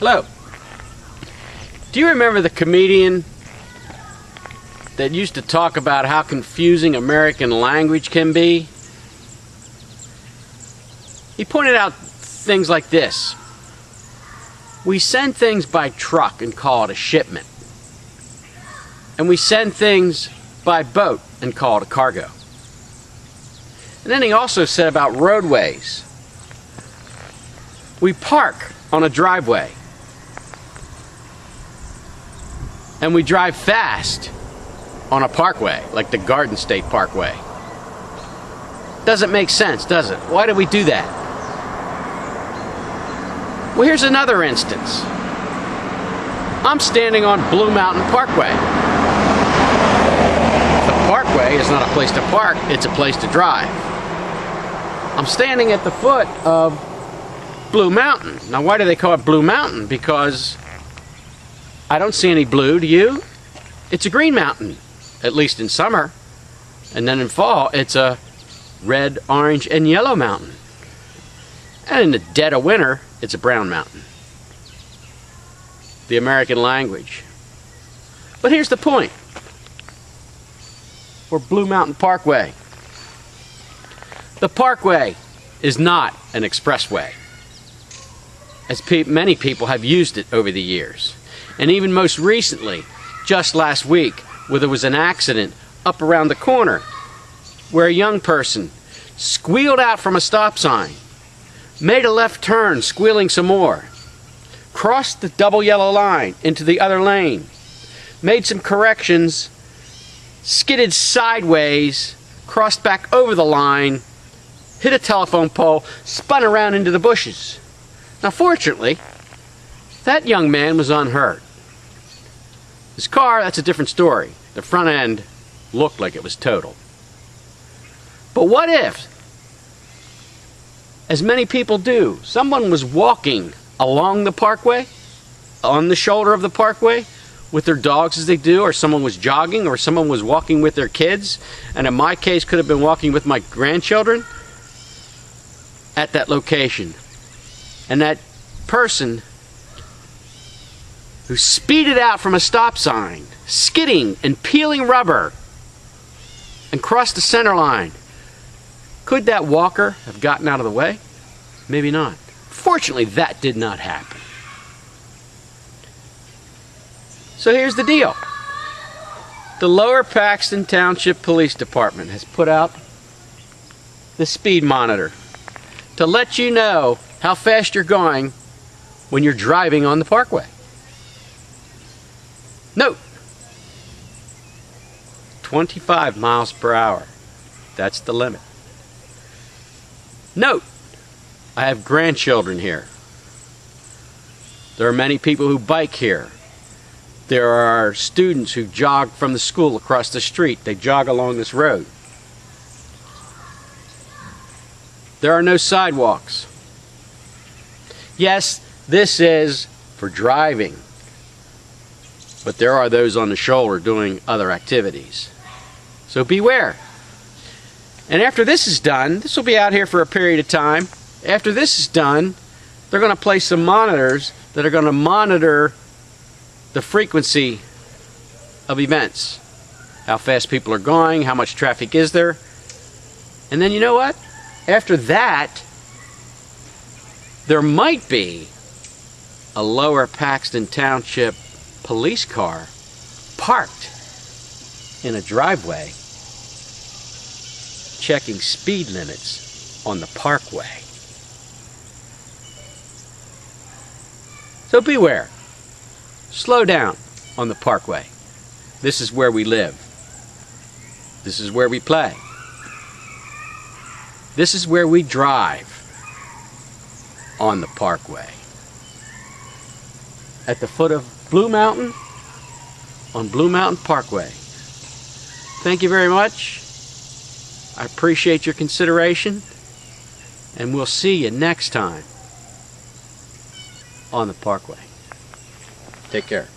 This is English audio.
Hello. Do you remember the comedian that used to talk about how confusing American language can be? He pointed out things like this. We send things by truck and call it a shipment. And we send things by boat and call it a cargo. And then he also said about roadways. We park on a driveway. And we drive fast on a parkway, like the Garden State Parkway. Doesn't make sense, does it? Why do we do that? Well, here's another instance. I'm standing on Blue Mountain Parkway. The parkway is not a place to park, it's a place to drive. I'm standing at the foot of Blue Mountain. Now, why do they call it Blue Mountain? Because I don't see any blue, do you? It's a green mountain, at least in summer. And then in fall, it's a red, orange, and yellow mountain. And in the dead of winter, it's a brown mountain. The American language. But here's the point. For Blue Mountain Parkway. The parkway is not an expressway, as many people have used it over the years. And even most recently, just last week, where there was an accident up around the corner where a young person squealed out from a stop sign, made a left turn, squealing some more, crossed the double yellow line into the other lane, made some corrections, skidded sideways, crossed back over the line, hit a telephone pole, spun around into the bushes. Now, fortunately, that young man was unhurt. His car, that's a different story. The front end looked like it was totaled. But what if, as many people do, someone was walking along the parkway, on the shoulder of the parkway, with their dogs as they do, or someone was jogging, or someone was walking with their kids, and in my case could have been walking with my grandchildren at that location. And that person who speeded out from a stop sign, skidding and peeling rubber, and crossed the center line, could that walker have gotten out of the way? Maybe not. Fortunately, that did not happen. So here's the deal. The Lower Paxton Township Police Department has put out the speed monitor to let you know how fast you're going when you're driving on the parkway. Note, 25 miles per hour. That's the limit. Note, I have grandchildren here. There are many people who bike here. There are students who jog from the school across the street. They jog along this road. There are no sidewalks. Yes, this is for driving, but there are those on the shoulder doing other activities. So beware. And after this is done, this will be out here for a period of time. After this is done, they're going to place some monitors that are going to monitor the frequency of events. How fast people are going, how much traffic is there. And then you know what? After that, there might be a Lower Paxton Township police car parked in a driveway checking speed limits on the parkway. So beware. Slow down on the parkway. This is where we live. This is where we play. This is where we drive on the parkway. At the foot of Blue Mountain, on Blue Mountain Parkway. Thank you very much. I appreciate your consideration, and we'll see you next time on the parkway. Take care.